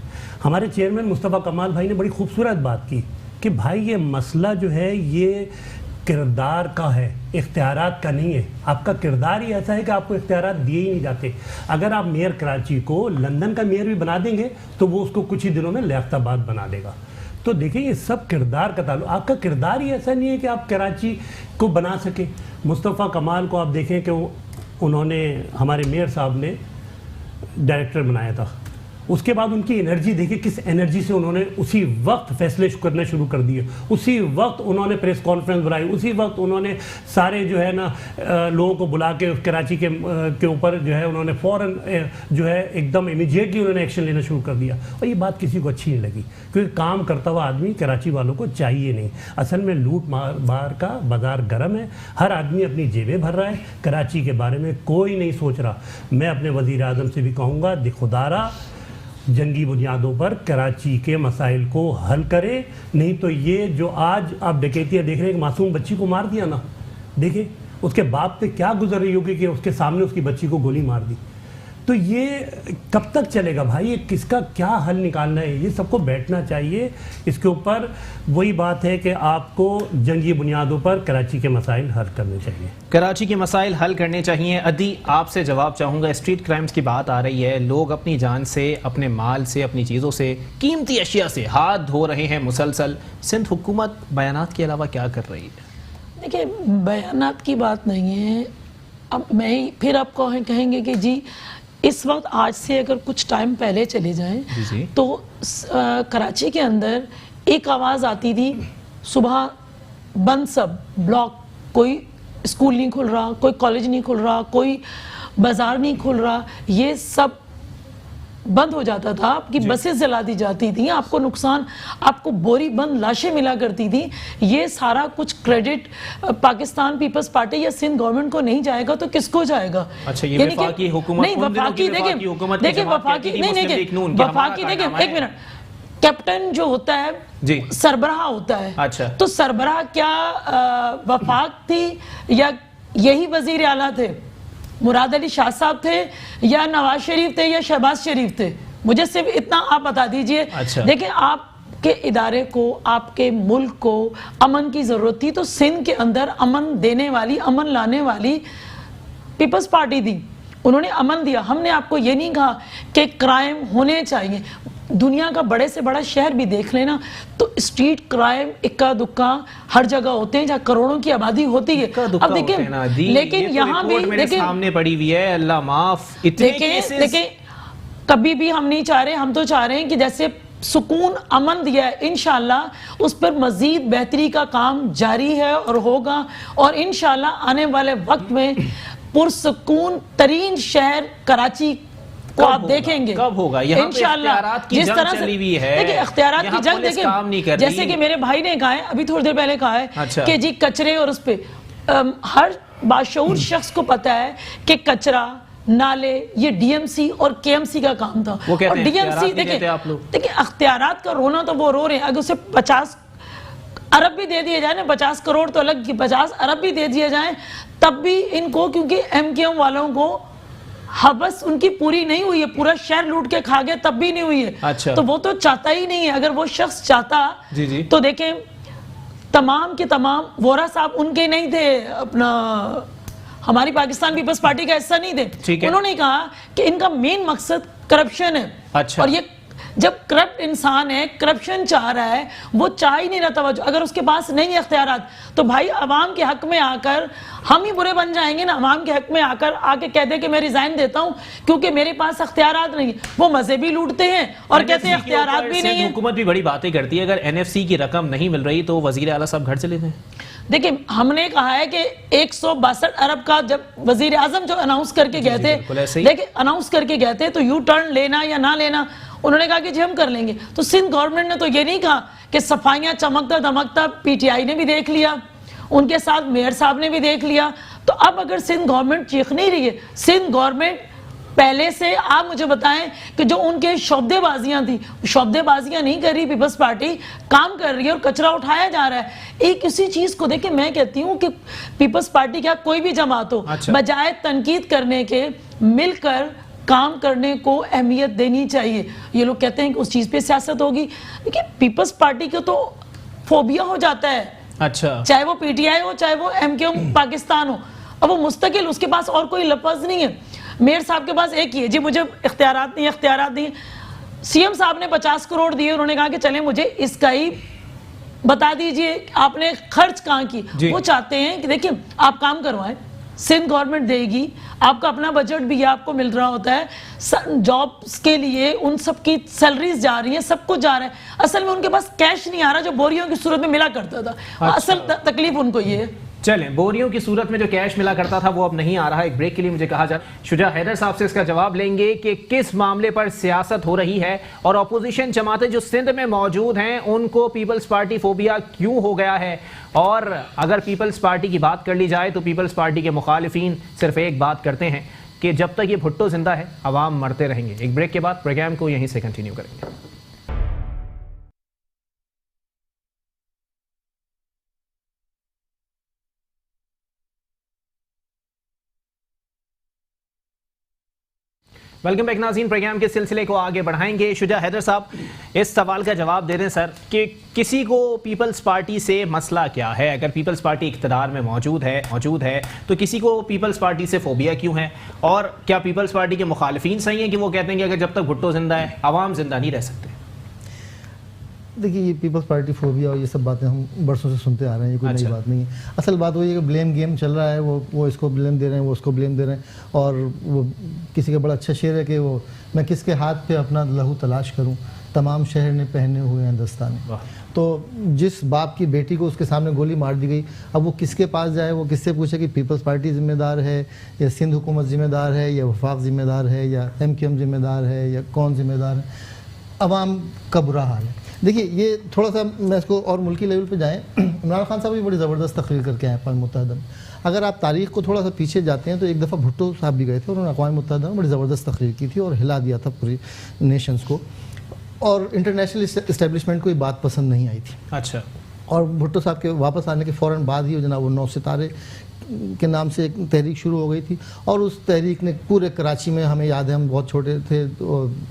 ہمارے چیئرمین مصطفیٰ کمال بھائی نے بڑی خوبصورت بات کی کہ بھائی یہ مسئلہ جو ہے یہ کردار کا ہے, اختیارات کا نہیں ہے. آپ کا کردار ہی ایسا ہے کہ آپ کو اختیارات دیے ہی نہیں جاتے. اگر آپ میئر کراچی کو لندن کا میئر بھی بنا دیں گے تو وہ اس کو کچھ ہی دنوں میں لیاقت آباد بنا دے گا. تو دیکھیں یہ سب کردار کا تعلق, آپ کا کردار ہی ایسا نہیں ہے کہ آپ کراچی کو بنا سکیں. مصطفیٰ کمال کو آپ دیکھیں کہ انہوں نے ہمارے میئر صاحب نے ڈائریکٹر بنایا تھا, اس کے بعد ان کی انرجی دیکھیں کس انرجی سے انہوں نے اسی وقت فیصلے کرنے شروع کر دیے, اسی وقت انہوں نے پریس کانفرنس بنائی, اسی وقت انہوں نے سارے جو ہے نا لوگوں کو بلا کے کراچی کے اوپر جو ہے انہوں نے فوراً جو ہے ایک دم امیجیٹلی انہوں نے ایکشن لینا شروع کر دیا. اور یہ بات کسی کو اچھی نہیں لگی کیونکہ کام کرتا ہوا آدمی کراچی والوں کو چاہیے نہیں. اصل میں لوٹ مار کا بازار گرم ہے, ہر آدمی اپنی جیبیں بھر رہا ہے, کراچی کے بارے میں کوئی نہیں سوچ رہا. میں اپنے وزیر اعظم سے بھی کہوں گا خدارا جنگی بنیادوں پر کراچی کے مسائل کو حل کرے, نہیں تو یہ جو آج آپ ڈکیتیاں دیکھ رہے ہیں کہ معصوم بچی کو مار دیا نا, دیکھیں اس کے باپ پہ کیا گزر رہی ہوگی کہ اس کے سامنے اس کی بچی کو گولی مار دی. تو یہ کب تک چلے گا بھائی, یہ کس کا کیا حل نکالنا ہے, یہ سب کو بیٹھنا چاہیے اس کے اوپر. وہی بات ہے کہ آپ کو جنگی بنیادوں پر کراچی کے مسائل حل کرنے چاہیے, کراچی کے مسائل حل کرنے چاہیے. عدی آپ سے جواب چاہوں گا. اسٹریٹ کرائمز کی بات آ رہی ہے, لوگ اپنی جان سے, اپنے مال سے, اپنی چیزوں سے, قیمتی اشیاء سے ہاتھ دھو رہے ہیں مسلسل. سندھ حکومت بیانات کے علاوہ کیا کر رہی ہے؟ دیکھیں بیانات کی بات نہیں ہے. اب میں پھر آپ کو کہیں گے کہ جی اس وقت آج سے اگر کچھ ٹائم پہلے چلے جائیں تو کراچی کے اندر ایک آواز آتی تھی صبح بند سب بلاک, کوئی اسکول نہیں کھل رہا, کوئی کالج نہیں کھل رہا, کوئی بازار نہیں کھل رہا. یہ سب بند ہو جاتا تھا, آپ کی بسیں جلا دی جاتی تھیں, آپ کو نقصان, آپ کو بوری بند لاشیں ملا کرتی تھیں, یہ سارا کچھ کریڈٹ پاکستان پیپلز پارٹی یا سندھ گورنمنٹ کو نہیں جائے گا تو کس کو جائے گا؟ اچھا یہ وفاقی حکومت, نہیں وفاقی دیکھیں وفاقی دیکھیں ایک منٹ, کیپٹن جو ہوتا ہے سربراہ ہوتا ہے, تو سربراہ کیا وفاق تھی یا یہی وزیر اعلیٰ تھے؟ مراد علی شاہ صاحب تھے یا نواز شریف تھے یا شہباز شریف تھے؟ مجھے صرف اتنا آپ بتا دیجئے. دیکھیں آپ کے ادارے کو, آپ کے ملک کو امن کی ضرورت تھی, تو سندھ کے اندر امن دینے والی, امن لانے والی پیپلز پارٹی تھی, انہوں نے امن دیا. ہم نے آپ کو یہ نہیں کہا کہ کرائم ہونے چاہیے. دنیا کا بڑے سے بڑا شہر بھی دیکھ لینا تو اسٹریٹ کرائم اکا دکا ہر جگہ ہوتے ہیں جہاں کروڑوں کی آبادی ہوتی ہے. اب دیکھیں لیکن یہاں بھی دیکھیں سامنے پڑی ہوئی ہے, اللہ معاف, دیکھیں کبھی بھی ہم نہیں چاہ رہے, ہم تو چاہ رہے ہیں کہ جیسے سکون امن دیا ہے, انشاءاللہ اس پر مزید بہتری کا کام جاری ہے اور ہوگا, اور انشاءاللہ آنے والے وقت میں پرسکون ترین شہر کراچی کو آپ دیکھیں گے. کب ہوگا؟ یہاں پہ اختیارات کی جنگ چلی ہوئی ہے, دیکھیں اختیارات کی جنگ, دیکھیں جیسے کہ میرے بھائی نے کہا ہے, ابھی تھوڑی دیر پہلے کہا ہے کہ جی کچرے, اور اس پہ ہر باشعور شخص کو پتا ہے کہ کچرا نالے یہ ڈی ایم سی اور کے ایم سی کا کام تھا. اور ڈی ایم سی دیکھیں اختیارات کا رونا تو وہ رو رہے ہیں, اگر اسے 50 ارب بھی دے دیے جائیں نا, 50 کروڑ تو الگ کی 50 ارب بھی دے دیے جائیں, تب بھی ان کو, کیونکہ ایم کیو ایم والوں کو حوث ان کی پوری نہیں ہوئی ہے, پورا شہر لوٹ کے کھا گئے تب بھی نہیں ہوئی ہے. تو وہ تو چاہتا ہی نہیں ہے. اگر وہ شخص چاہتا تو دیکھیں تمام کے تمام وورا صاحب ان کے نہیں تھے, اپنا ہماری پاکستان پیپلز پارٹی کا حصہ نہیں تھے. انہوں نے کہا کہ ان کا مین مقصد کرپشن ہے, اور یہ جب کرپٹ انسان ہے, کرپشن چاہ رہا ہے, وہ چاہ ہی نہیں رہا توجہ, اگر اس کے پاس نہیں اختیارات تو بھائی عوام کے حق میں آ کر ہم ہی برے بن جائیں گے نا. عوام کے حق میں آ کر آ کے کہہ دے کہ میں ریزائن دیتا ہوں کیونکہ میرے پاس اختیارات نہیں. وہ مزے بھی لوٹتے ہیں اور کہتے ہیں اختیارات بھی نہیں ہیں. حکومت بھی بڑی باتیں کرتی ہے, اگر این ایف سی کی رقم نہیں مل رہی تو وزیر اعلیٰ صاحب گھر چلے جائیں. دیکھیں ہم نے کہا ہے کہ 162 ارب کا جب وزیر اعظم جو اناؤنس کر کے گئے تھے, دیکھیں اناؤنس کر کے گئے تھے تو یو ٹرن لینا یا نہ لینا, انہوں نے کہا کہ جی ہم کر لیں گے. تو سندھ گورنمنٹ نے تو یہ نہیں کہا کہ صفائیاں چمکتا دھمکتا پی ٹی آئی نے بھی دیکھ لیا, ان کے ساتھ میئر صاحب نے بھی دیکھ لیا. تو اب اگر سندھ گورنمنٹ چیخ نہیں رہی ہے, سندھ گورنمنٹ پہلے سے آپ مجھے بتائیں کہ جو ان کے شعبدے بازیاں تھیں, شعبدے بازیاں نہیں کر رہی پیپلز پارٹی, کام کر رہی ہے اور کچرا اٹھایا جا رہا ہے. ایک اسی چیز کو دیکھیں, میں کہتی ہوں کہ پیپلز پارٹی کیا کوئی بھی جماعت ہو, بجائے تنقید کرنے کے مل کر کام کرنے کو اہمیت دینی چاہیے. یہ لوگ کہتے ہیں کہ اس چیز پہ سیاست ہوگی, دیکھیں پیپلز پارٹی کو تو فوبیا ہو جاتا ہے, چاہے وہ پی ٹی آئی ہو چاہے وہ ایم کیو ایم پاکستان ہو, اب وہ مستقل, اس کے پاس اور کوئی لفظ نہیں ہے. میئر صاحب کے پاس ایک ہی ہے, جی مجھے اختیارات نہیں. سی ایم صاحب نے 50 کروڑ دیے, انہوں نے کہا کہ چلیں مجھے اس کا ہی بتا دیجئے آپ نے خرچ کہاں کی. وہ چاہتے ہیں کہ دیکھیں آپ کام کروائیں, سندھ گورنمنٹ دے گی, آپ کا اپنا بجٹ بھی آپ کو مل رہا ہوتا ہے, جابز کے لیے ان سب کی سیلریز جا رہی ہیں, سب کچھ جا رہا ہے. اصل میں ان کے پاس کیش نہیں آ رہا جو بوریوں کی صورت میں ملا کرتا تھا. اصل تکلیف ان کو یہ ہے. چلیں بوریوں کی صورت میں جو کیش ملا کرتا تھا وہ اب نہیں آ رہا. ایک بریک کے لیے مجھے کہا جائے, شجاع حیدر صاحب سے اس کا جواب لیں گے کہ کس معاملے پر سیاست ہو رہی ہے, اور اپوزیشن جماعتیں جو سندھ میں موجود ہیں ان کو پیپلز پارٹی فوبیا کیوں ہو گیا ہے. اور اگر پیپلز پارٹی کی بات کر لی جائے تو پیپلز پارٹی کے مخالفین صرف ایک بات کرتے ہیں کہ جب تک یہ بھٹو زندہ ہے عوام مرتے رہیں گے. ایک بریک کے بعد پروگرام کو یہیں سے کنٹینیو کریں گے. ویلکم بیک ناظرین, پروگرام کے سلسلے کو آگے بڑھائیں گے. شجاع حیدر صاحب اس سوال کا جواب دے دیں سر کہ کسی کو پیپلز پارٹی سے مسئلہ کیا ہے. اگر پیپلز پارٹی اقتدار میں موجود ہے تو کسی کو پیپلز پارٹی سے فوبیا کیوں ہے, اور کیا پیپلز پارٹی کے مخالفین صحیح ہیں کہ وہ کہتے ہیں کہ اگر جب تک بھٹو زندہ ہے عوام زندہ نہیں رہ سکتے. دیکھیے یہ پیپلز پارٹی فوبیا اور یہ سب باتیں ہم برسوں سے سنتے آ رہے ہیں, یہ کوئی نئی بات نہیں ہے. اصل بات وہی ہے کہ بلیم گیم چل رہا ہے, وہ اس کو بلیم دے رہے ہیں, وہ اس کو بلیم دے رہے ہیں. اور وہ کسی کا بڑا اچھا شعر ہے کہ وہ میں کس کے ہاتھ پہ اپنا لہو تلاش کروں, تمام شہر نے پہنے ہوئے ہیں دستانے. تو جس باپ کی بیٹی کو اس کے سامنے گولی مار دی گئی، اب وہ کس کے پاس جائے، وہ کس سے پوچھے کہ پیپلز پارٹی ذمہ دار ہے یا سندھ حکومت ذمہ دار ہے یا وفاق ذمہ دار ہے یا MQM ذمہ دار ہے یا کون ذمہ دار ہے؟ عوام کا برا حال ہے. دیکھیے یہ تھوڑا سا میں اس کو اور ملکی لیول پہ جائیں، عمران خان صاحب بھی بڑی زبردست تقریر کر کے آئے اقوام متحدہ میں. اگر آپ تاریخ کو تھوڑا سا پیچھے جاتے ہیں تو ایک دفعہ بھٹو صاحب بھی گئے تھے، انہوں نے اقوام متحدہ میں بڑی زبردست تقریر کی تھی اور ہلا دیا تھا پوری نیشنز کو، اور انٹرنیشنل اسٹیبلشمنٹ کو یہ بات پسند نہیں آئی تھی. اچھا. اور بھٹو صاحب کے واپس آنے کے فوراً بعد ہی جناب وہ 9 ستارے کے نام سے ایک تحریک شروع ہو گئی تھی، اور اس تحریک نے پورے کراچی میں، ہمیں یاد ہے ہم بہت چھوٹے تھے،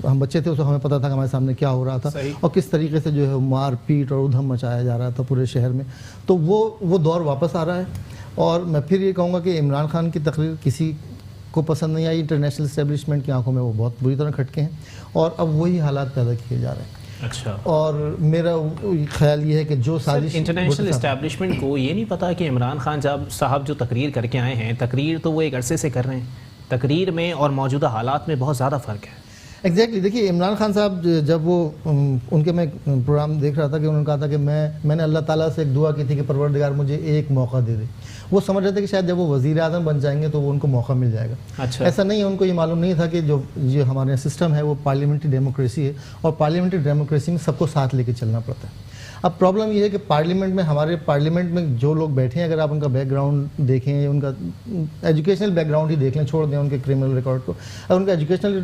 ہم بچے تھے، اس وقت ہمیں پتہ تھا کہ ہمارے سامنے کیا ہو رہا تھا اور کس طریقے سے جو ہے مار پیٹ اور ادھم مچایا جا رہا تھا پورے شہر میں. تو وہ دور واپس آ رہا ہے. اور میں پھر یہ کہوں گا کہ عمران خان کی تقریر کسی کو پسند نہیں آئی، انٹرنیشنل اسٹیبلشمنٹ کی آنکھوں میں وہ بہت بری طرح کھٹکے ہیں اور اب وہی حالات پیدا کیے جا رہے ہیں. اچھا. اور میرا خیال یہ ہے کہ جو سازش انٹرنیشنل اسٹیبلشمنٹ کو یہ نہیں پتا کہ عمران خان صاحب جو تقریر کر کے آئے ہیں، تقریر تو وہ ایک عرصے سے کر رہے ہیں، تقریر میں اور موجودہ حالات میں بہت زیادہ فرق ہے. ایگزیکٹلی. دیکھیے عمران خان صاحب جب وہ ان کے میں پروگرام دیکھ رہا تھا کہ انہوں نے کہا تھا کہ میں نے اللہ تعالیٰ سے ایک دعا کی تھی کہ پروردگار مجھے ایک موقع دے دے. وہ سمجھ رہے تھے کہ شاید جب وہ وزیر اعظم بن جائیں گے تو وہ ان کو موقع مل جائے گا. اچھا. ایسا نہیں ہے، ان کو یہ معلوم نہیں تھا کہ جو ہمارے سسٹم ہے وہ پارلیمنٹری ڈیموکریسی ہے اور پارلیمنٹری ڈیموکریسی میں سب کو ساتھ لے کے چلنا پڑتا ہے. اب پرابلم یہ ہے کہ پارلیمنٹ میں، ہمارے پارلیمنٹ میں جو لوگ بیٹھے ہیں، اگر آپ ان کا بیک گراؤنڈ دیکھیں، ان کا ایجوکیشنل بیک گراؤنڈ ہی دیکھ لیں، چھوڑ دیں ان کے کرمنل ریکارڈ کو، اگر ان کا ایجوکیشنل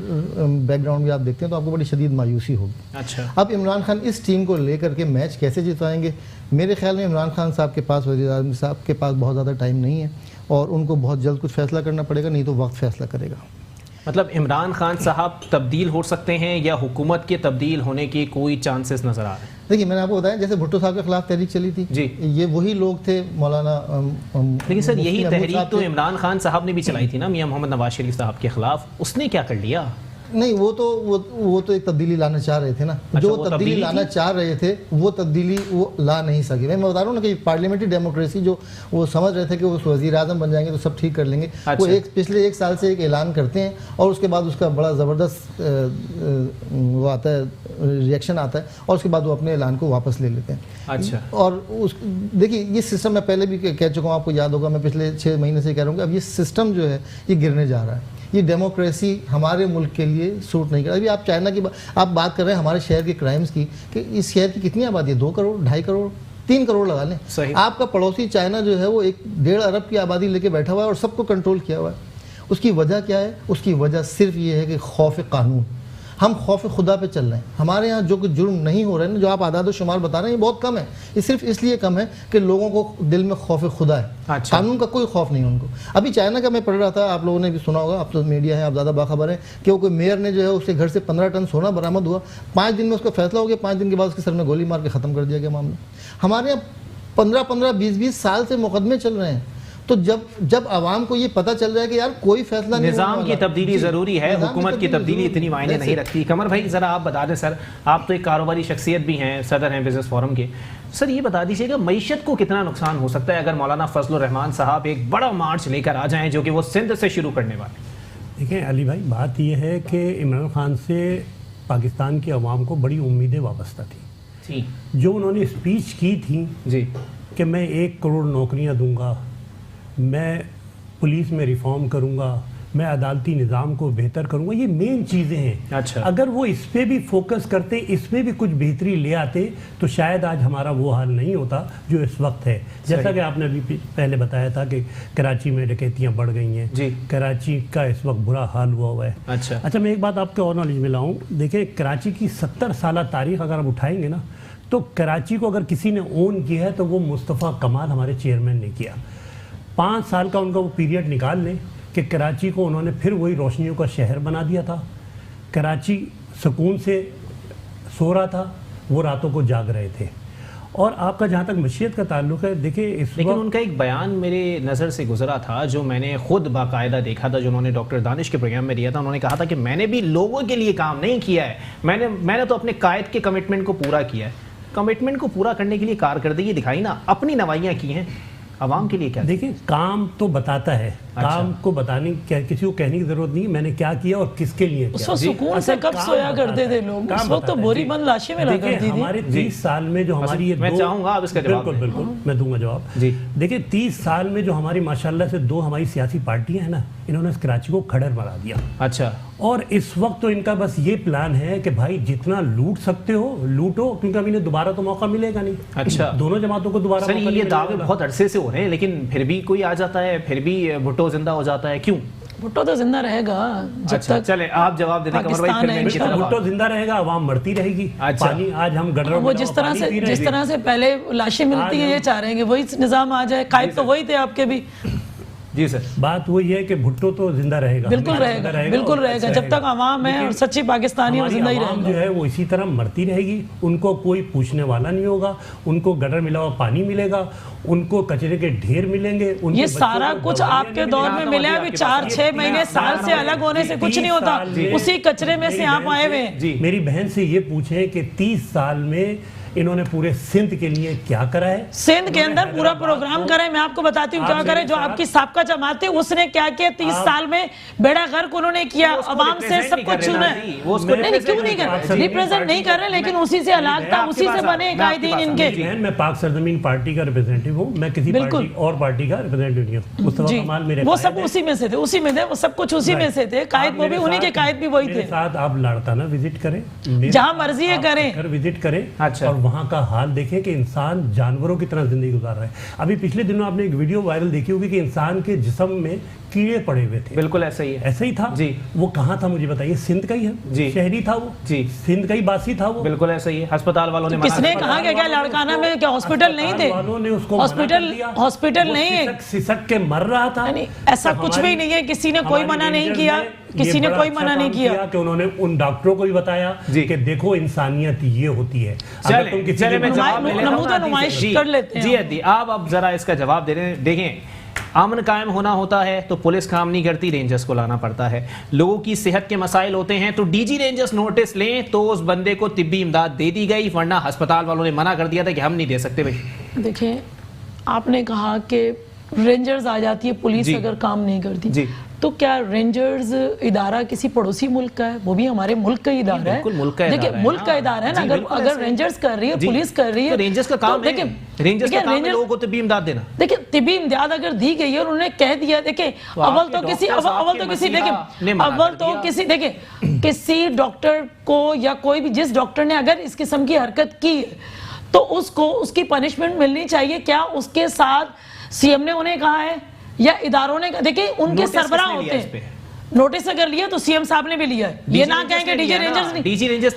بیک گراؤنڈ بھی آپ دیکھتے ہیں تو آپ کو بڑی شدید مایوسی ہوگی. اچھا. اب عمران خان اس ٹیم کو لے کر کے میچ کیسے جتوائیں گے؟ میرے خیال میں عمران خان صاحب کے پاس، وزیر اعظم صاحب کے پاس بہت زیادہ ٹائم نہیں ہے اور ان کو بہت جلد کچھ فیصلہ کرنا پڑے گا، نہیں تو وقت فیصلہ کرے گا. مطلب عمران خان صاحب تبدیل ہو سکتے ہیں یا حکومت کے تبدیل ہونے کی کوئی چانسز نظر آ رہے ہیں؟ دیکھیے میں نے آپ کو بتایا جیسے بھٹو صاحب کے خلاف تحریک چلی تھی جی، یہ وہی لوگ تھے. مولانا لیکن سر یہی تحریک تو عمران خان صاحب نے بھی چلائی تھی نا میاں محمد نواز شریف صاحب کے خلاف، اس نے کیا کر لیا؟ نہیں، وہ تو ایک تبدیلی لانا چاہ رہے تھے نا. جو تبدیلی لانا چاہ رہے تھے وہ تبدیلی وہ لا نہیں سکے. میں بتا رہا ہوں نا کہ پارلیمنٹری ڈیموکریسی جو وہ سمجھ رہے تھے کہ وہ وزیر اعظم بن جائیں گے تو سب ٹھیک کر لیں گے، وہ پچھلے 1 سال سے ایک اعلان کرتے ہیں اور اس کے بعد اس کا بڑا زبردست وہ آتا ہے، ریئیکشن آتا ہے اور اس کے بعد وہ اپنے اعلان کو واپس لے لیتے ہیں. اچھا. اور دیکھیے یہ سسٹم میں پہلے بھی کہہ چکا ہوں، آپ کو یاد ہوگا، میں پچھلے 6 مہینے سے کہہ رہا ہوں کہ اب یہ سسٹم جو ہے یہ گرنے جا رہا ہے. یہ ڈیموکریسی ہمارے ملک کے لیے سوٹ نہیں کرتا. ابھی آپ چائنا کی آپ بات کر رہے ہیں ہمارے شہر کے کرائمز کی، کہ اس شہر کی کتنی آبادی ہے؟ 2 کروڑ، 2.5 کروڑ، 3 کروڑ لگا لیں. آپ کا پڑوسی چائنا جو ہے وہ 1.5 ارب کی آبادی لے کے بیٹھا ہوا ہے اور سب کو کنٹرول کیا ہوا ہے. اس کی وجہ کیا ہے؟ اس کی وجہ صرف یہ ہے کہ خوف قانون. ہم خوف خدا پہ چل رہے ہیں. ہمارے ہاں جو کچھ جرم نہیں ہو رہے ہیں، جو آپ اعداد و شمار بتا رہے ہیں، یہ بہت کم ہے. یہ صرف اس لیے کم ہے کہ لوگوں کو دل میں خوف خدا ہے. قانون کا کوئی خوف نہیں ان کو. ابھی چائنا کا میں پڑھ رہا تھا، آپ لوگوں نے بھی سنا ہوگا، اب تو میڈیا ہے، آپ زیادہ باخبر ہیں، کہ وہ کوئی میئر نے جو ہے اس کے گھر سے 15 ٹن سونا برآمد ہوا. 5 دن میں اس کا فیصلہ ہو گیا. 5 دن کے بعد اس کے سر میں گولی مار کے ختم کر دیا گیا معاملہ. ہمارے یہاں 15 20 سال سے مقدمے چل رہے ہیں. تو جب عوام کو یہ پتہ چل رہا ہے کہ یار کوئی فیصلہ نہیں، نظام کی تبدیلی ضروری ہے، حکومت کی تبدیلی اتنی معنی نہیں رکھتی. قمر بھائی ذرا آپ بتا دیں سر، آپ تو ایک کاروباری شخصیت بھی ہیں، صدر ہیں بزنس فورم کے. سر یہ بتا دیجیے گا معیشت کو کتنا نقصان ہو سکتا ہے اگر مولانا فضل الرحمان صاحب ایک بڑا مارچ لے کر آ جائیں جو کہ وہ سندھ سے شروع کرنے والے؟ دیکھیں علی بھائی، بات یہ ہے کہ عمران خان سے پاکستان کی عوام کو بڑی امیدیں وابستہ تھیں. جو انہوں نے اسپیچ کی تھی جی کہ میں 1 کروڑ نوکریاں دوں گا، میں پولیس میں ریفارم کروں گا، میں عدالتی نظام کو بہتر کروں گا، یہ مین چیزیں ہیں. اچھا. اگر وہ اس پہ بھی فوکس کرتے، اس میں بھی کچھ بہتری لے آتے تو شاید آج ہمارا وہ حال نہیں ہوتا جو اس وقت ہے. جیسا کہ آپ نے ابھی پہلے بتایا تھا کہ کراچی میں ڈکیتیاں بڑھ گئی ہیں جی. کراچی کا اس وقت برا حال ہوا ہے. اچھا میں ایک بات آپ کے اور نالج میں لاؤں. دیکھیں کراچی کی 70 سالہ تاریخ اگر آپ اٹھائیں گے نا تو کراچی کو اگر کسی نے اون کیا ہے تو وہ مصطفیٰ کمال ہمارے چیئرمین نے کیا. 5 سال کا ان کا وہ پیریڈ نکال لیں کہ کراچی کو انہوں نے پھر وہی روشنیوں کا شہر بنا دیا تھا. کراچی سکون سے سو رہا تھا، وہ راتوں کو جاگ رہے تھے. اور آپ کا جہاں تک مشیت کا تعلق ہے، دیکھیں لیکن ان کا ایک بیان میرے نظر سے گزرا تھا جو میں نے خود باقاعدہ دیکھا تھا، جو انہوں نے ڈاکٹر دانش کے پروگرام میں دیا تھا. انہوں نے کہا تھا کہ میں نے بھی لوگوں کے لیے کام نہیں کیا ہے، میں نے تو اپنے قائد کے کمٹمنٹ کو پورا کیا ہے. کمٹمنٹ کو پورا کرنے کے لیے کارکردگی دکھائی نا، اپنی نوائیاں کی ہیں، عوام کے لیے کیا؟ دیکھیں کام تو بتاتا ہے کام کو بتانے کسی کو کہنے کی ضرورت نہیں، میں نے کیا کیا اور کس کے لیے اس وقت سکون سے کب سویا کرتے تھے لوگ، اس وقت تو بوری بند لاشیں ملا کرتی تھی. ہمارے 30 سال میں جو ہماری یہ میں چاہوں گا آپ اس کا جواب بالکل بالکل میں دوں گا جواب. دیکھیں 30 سال میں جو ہماری ماشاءاللہ سے 2 ہماری سیاسی پارٹیاں ہیں نا، انہوں نے اس کراچی کو کھڑر بنا دیا. اچھا. اور اس وقت تو ان کا بس یہ پلان ہے کہ بھائی جتنا لوٹ سکتے ہو لوٹو، کیونکہ اب انہیں دوبارہ تو موقع ملے گا نہیں. اچھا. دونوں جماعتوں کو دوبارہ سر یہ دعوے بہت عرصے سے ہو رہے ہیں، لیکن پھر بھی کوئی آ جاتا ہے، پھر بھی بھٹو زندہ ہو جاتا ہے، کیوں؟ بھٹو تو زندہ رہے گا جب تک. چلے آپ جواب دے دیں قمر بھائی، پھر میں ان کی طرف. بھٹو زندہ رہے گا، عوام مرتی رہے گی. پانی آج ہم گڈر وہ جس طرح سے پہلے لاشیں ملتی ہیں، یہ چاہ رہے ہیں کہ وہی نظام آ جائے. قائد تو وہی تھے آپ کے بھی. جی سر. بات وہی ہے کہ بھٹو تو زندہ رہے گا، بالکل رہے گا، بالکل رہے گا. جب تک عوام ہے اور سچی پاکستانی اور زندہ ہی رہے گا. جو ہے وہ اسی طرح مرتی رہے گی، ان کو کوئی پوچھنے والا نہیں ہوگا، ان کو گٹر ملا ہوا پانی ملے گا، ان کو کچرے کے ڈھیر ملیں گے. یہ سارا کچھ آپ کے دور میں ملے. ابھی 4-6 مہینے سال سے الگ ہونے سے کچھ نہیں ہوتا، اسی کچرے میں سے آپ آئے ہوئے ہیں. میری بہن سے یہ پوچھیں کہ 30 سال میں انہوں نے پورے سندھ کے لیے کیا کرا ہے. سندھ کے اندر پورا پروگرام کرے. میں آپ کو بتاتی ہوں کیا کرے. جو آپ کی سابقہ جماعت تھی اس نے کیا کیا 30 سال میں بیڑا غرق انہوں نے کیا. عوام سے سب کچھ چھینا ہے. نہیں کیوں نہیں کر رہے، ریپریزنٹ نہیں کر رہے، لیکن اسی سے الگ تھا، اسی سے بنے قائدین ان کے. میں پاک سرزمین پارٹی کا ریپریزنٹیو ہوں، میں کسی پارٹی اور پارٹی کا ریپریزنٹیو نہیں ہوں. مصطفیٰ کمال میرے وہ سب اسی میں سے تھے، اسی میں تھے، وہ سب کچھ اسی میں سے تھے. قائد وہ بھی انہی کے قائد بھی وہی تھے. میرے ساتھ آپ لاڑکانہ وزٹ کریں، جہاں مرضی ہے کریں، وزٹ کریں اور وہاں کا حال دیکھیں کہ انسان جانوروں کی طرح زندگی گزار رہا ہے. ابھی پچھلے دنوں آپ نے ایک ویڈیو وائرل دیکھی ہوگی کہ انسان کے جسم میں کیڑے پڑے ہوئے تھے. بالکل ایسا ہی ہے. ایسا ہی تھا جی. وہ کہاں تھا مجھے بتائیے؟ سندھ کا ہی ہے جی. شہری تھا وہ جی. سندھ کا ہی باسی تھا وہ. بالکل ایسا ہی ہے. ہسپتال والوں نے کس نے کہا کہ کیا لاڑکانہ میں کیا ہاسپٹل نہیں تھے؟ ہاسپٹل نہیں ہے، سسک کے مر رہا تھا. ایسا کچھ بھی نہیں ہے. کسی نے کوئی منع نہیں کیا، کسی نے کوئی منع نہیں کیا کہ انہوں نے ان ڈاکٹروں کو بھی بتایا کہ دیکھو انسانیت یہ ہوتی ہے. چلے میں جواب نمائش کر لیتے ہیں. جی عدی آپ اب ذرا اس کا جواب دے رہے ہیں. دیکھیں امن قائم ہونا ہوتا ہے تو پولیس کام نہیں کرتی، رینجرز کو لانا پڑتا ہے. لوگوں کی صحت کے مسائل ہوتے ہیں تو ڈی جی رینجرز نوٹس لیں تو اس بندے کو طبی امداد دے دی گئی، ورنہ ہسپتال والوں نے منع کر دیا تھا کہ ہم نہیں دے سکتے. بھائی دیکھیں آپ نے کہا کہ رینجرز آ جاتی ہے، پولیس اگر کام نہیں کرتی تو کیا رینجرز ادارہ کسی پڑوسی ملک کا ہے؟ وہ بھی ہمارے ملک کا ہی ادارہ ہے. دیکھیں ملک کا ادارہ ہے نا. اگر رینجرز کر رہی ہے، پولیس کر رہی ہے، رینجرز کا کام ہے، رینجرز کا کام ہے لوگوں کو طبی امداد دینا. دیکھیں طبی امداد اگر دی گئی ہے اور انہوں نے کہہ دیا، دیکھیں اول تو کسی ڈاکٹر کو یا کوئی بھی جس ڈاکٹر نے اگر اس قسم کی حرکت کی تو اس کو اس کی پنشمنٹ ملنی چاہیے. کیا اس کے ساتھ سی ایم نے انہیں کہا ہے یا اداروں نے؟ دیکھیں ان کے سربراہ ہوتے ہیں. نوٹس اگر لیا تو سی ایم صاحب نے بھی لیا ہے. یہ نہ کہیں کہ ڈی جی رینجرز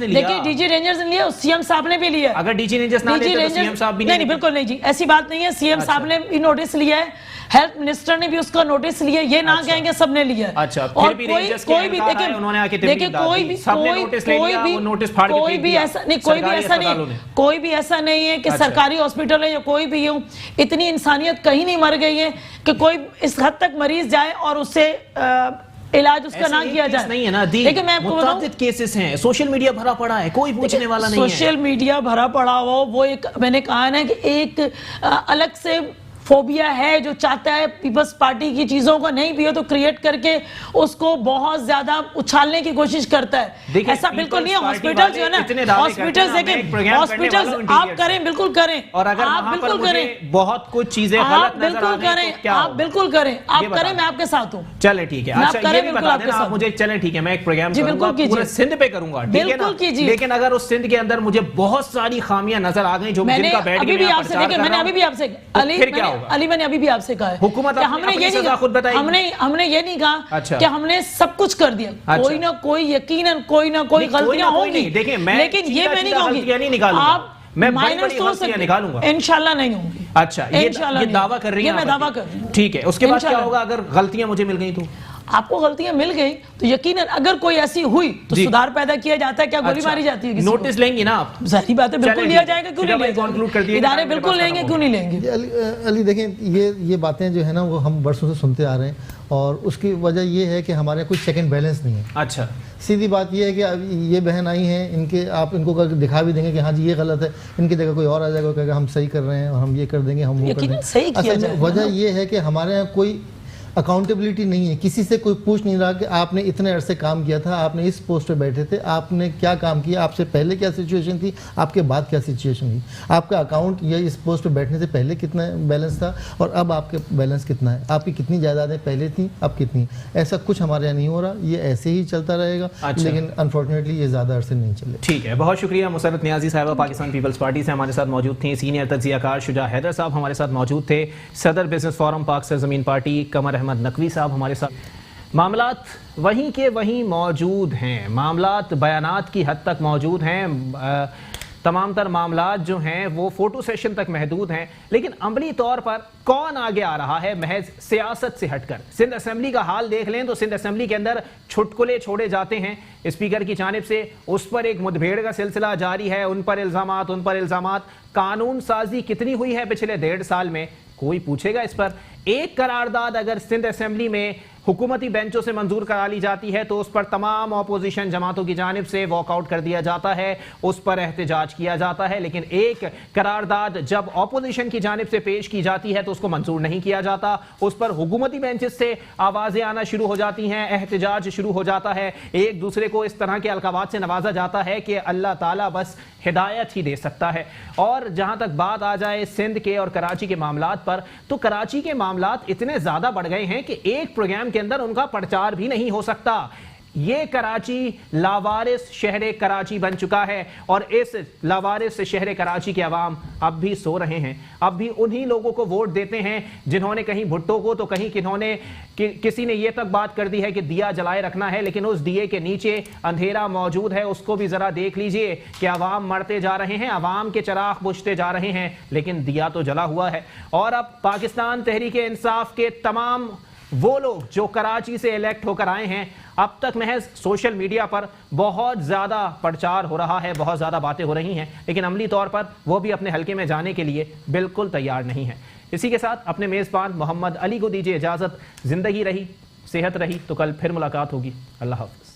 نے لیا. دیکھیں ڈی جی رینجرز نے لیا، سی ایم صاحب نے بھی لیا. اگر ڈی جی رینجرز نہ لیتے تو سی ایم صاحب بھی نہیں. بالکل نہیں جی، ایسی بات نہیں ہے. سی ایم صاحب نے بھی نوٹس لیا ہے، ہیلتھ منسٹر نے بھی اس کا نوٹس لیا. یہ نہ کہیں کہ سب نے لیا. اور کوئی بھی دیکھیں کوئی بھی ایسا نہیں ہے کہ سرکاری ہاسپٹل ہے یا کوئی بھی ہو، اتنی انسانیت کہیں نہیں مر گئی ہے کہ کوئی اس حد تک مریض جائے اور اس سے علاج اس کا نہ کیا جائے. نہیں ہے نا دی، متعدد کیسز ہیں، سوشل میڈیا بھرا پڑا ہے، کوئی پوچھنے والا نہیں ہے. سوشل میڈیا بھرا پڑا ہو، وہ ایک میں نے کہا نا کہ ایک الگ سے فوبیا ہے جو چاہتا ہے پیپلز پارٹی کی چیزوں کو نہیں بھی ہو تو کریٹ کر کے اس کو بہت زیادہ اچھالنے کی کوشش کرتا ہے. ایسا بالکل نہیں ہے. ہاسپٹل جو ہے نا، ہاسپٹل دیکھیں، ہاسپٹل آپ کریں، بالکل کریں، اور اگر آپ بالکل کریں، بہت کچھ چیزیں غلط نظر آ کریں، آپ بالکل کریں، آپ کریں، میں آپ کے ساتھ ہوں. چلے ٹھیک ہے. اچھا یہ بھی بتا دینا آپ مجھے. چلے ٹھیک ہے، میں ایک پروگرام کروں گا پورے سندھ پہ کروں گا، بالکل کیجیے. لیکن اگر اس سندھ کے اندر مجھے بہت ساری خامیاں نظر آ گئیں جو جن کا بیٹھ کے میں آپ سے دیکھیں، میں نے ابھی بھی آپ سے علی میں نے ابھی بھی آپ سے کہا ہے حکومت ہم نے یہ نہیں کہا کہ ہم نے سب کچھ کر دیا. کوئی نہ کوئی یقیناً کوئی نہ کوئی غلطیاں ہوں گی، لیکن یہ میں نہیں کہوں گا آپ میں مائنرز ہو سکتے نکالوں گا، انشاءاللہ نہیں ہوں گی. اچھا یہ دعویٰ کر رہی ہیں، میں دعویٰ کر رہی ہوں. ٹھیک ہے، اس کے بعد کیا ہوگا اگر غلطیاں مجھے مل گئی تو؟ آپ کو غلطیاں مل گئی تو یقیناً اگر کوئی ایسی ہوئی تو سدھار پیدا کیا جاتا ہے. کیا گولی ماری جاتی ہے؟ نوٹس لیں گے نا آپ؟ ظاہری بات ہے، بالکل لیا جائے گا. کیوں نہیں لیا جائے گا؟ ادارے بالکل لیں گے، کیوں نہیں لیں گے؟ علی دیکھیں یہ باتیں جو ہے نا وہ ہم برسوں سے سنتے آ رہے ہیں اور اس کی وجہ یہ ہے کہ ہمارے کوئی چیک اینڈ بیلنس نہیں ہے. اچھا سیدھی بات یہ ہے کہ یہ بہن آئی ہیں، ان کے آپ ان کو دکھا بھی دیں گے کہ ہاں جی یہ غلط ہے، ان کی جگہ کوئی اور آ جائے گا کہے گا ہم صحیح کر رہے ہیں اور ہم یہ کر دیں گے، ہم وہ کر دیں گے. صحیح کیا جائے گا. وجہ یہ ہے کہ ہمارے یہاں کوئی اکاؤنٹیبلٹی نہیں ہے, کسی سے کوئی پوچھ نہیں رہا کہ آپ نے اتنے عرصے کام کیا تھا, آپ نے اس پوسٹ پہ بیٹھے تھے, آپ نے کیا کام کیا, آپ سے پہلے کیا سچویشن تھی, آپ کے بعد کیا سچویشن تھی, آپ کا اکاؤنٹ یا اس پوسٹ پہ بیٹھنے سے پہلے کتنا بیلنس تھا اور اب آپ کے بیلنس کتنا ہے, آپ کی کتنی جائیدادیں پہلے تھیں اب کتنی. ایسا کچھ ہمارے یہاں نہیں ہو رہا, یہ ایسے ہی چلتا رہے گا, لیکن انفارچونیٹلی یہ زیادہ عرصے نہیں چلے. ٹھیک ہے, بہت شکریہ. مسرت نیازی صاحبہ پاکستان پیپلز پارٹی سے ہمارے ساتھ موجود تھیں. سینئر تجزیہ کار شجاع حیدر صاحب ہمارے ساتھ موجود تھے. صدر بزنس فورم پاک سرزمین پارٹی قمر احمد نقوی صاحب ہمارے ساتھ. معاملات وہیں کے وہیں موجود ہیں, معاملات بیانات کی حد تک موجود ہیں, تمام تر معاملات جو ہیں وہ فوٹو سیشن تک محدود ہیں, لیکن عملی طور پر کون آگے آ رہا ہے محض سیاست سے ہٹ کر. سندھ اسمبلی کا حال دیکھ لیں تو سندھ اسمبلی کے اندر چھٹکلے چھوڑے جاتے ہیں اسپیکر کی جانب سے, اس پر ایک مدبھیڑ کا سلسلہ جاری ہے, ان پر الزامات. قانون سازی کتنی ہوئی ہے پچھلے 1.5 سال میں, کوئی پوچھے گا اس پر. ایک قرارداد اگر سندھ اسمبلی میں حکومتی بینچوں سے منظور کرا لی جاتی ہے تو اس پر تمام اپوزیشن جماعتوں کی جانب سے واک آؤٹ کر دیا جاتا ہے, اس پر احتجاج کیا جاتا ہے. لیکن ایک قرارداد جب اپوزیشن کی جانب سے پیش کی جاتی ہے تو اس کو منظور نہیں کیا جاتا, اس پر حکومتی بینچز سے آوازیں آنا شروع ہو جاتی ہیں, احتجاج شروع ہو جاتا ہے, ایک دوسرے کو اس طرح کے القابات سے نوازا جاتا ہے کہ اللہ تعالیٰ بس ہدایت ہی دے سکتا ہے. اور جہاں تک بات آ جائے سندھ کے اور کراچی کے معاملات پر, تو کراچی کے معاملات اتنے زیادہ بڑھ گئے ہیں کہ ایک پروگرام کے اندر ان کا پرچار بھی نہیں ہو سکتا. یہ کراچی لاوارث شہر کراچی بن چکا ہے, اور اس لاوارث شہر کراچی کے عوام اب بھی سو رہے ہیں, اب بھی انہی لوگوں کو ووٹ دیتے ہیں جنہوں نے کہیں بھٹو کو تو کہیں کنہوں نے کسی نے یہ تک بات کر دی ہے کہ دیا جلائے رکھنا ہے, لیکن اس دیے کے نیچے اندھیرا موجود ہے. اس کو بھی ذرا دیکھ لیجئے کہ عوام مرتے جا رہے ہیں, عوام کے چراغ بجھتے جا رہے ہیں, لیکن دیا تو جلا ہوا ہے. اور اب پاکستان تحریک انصاف کے تمام وہ لوگ جو کراچی سے الیکٹ ہو کر آئے ہیں, اب تک محض سوشل میڈیا پر بہت زیادہ پرچار ہو رہا ہے, بہت زیادہ باتیں ہو رہی ہیں, لیکن عملی طور پر وہ بھی اپنے حلقے میں جانے کے لیے بالکل تیار نہیں ہیں. اسی کے ساتھ اپنے میزبان محمد علی کو دیجیے اجازت. زندگی رہی, صحت رہی تو کل پھر ملاقات ہوگی. اللہ حافظ.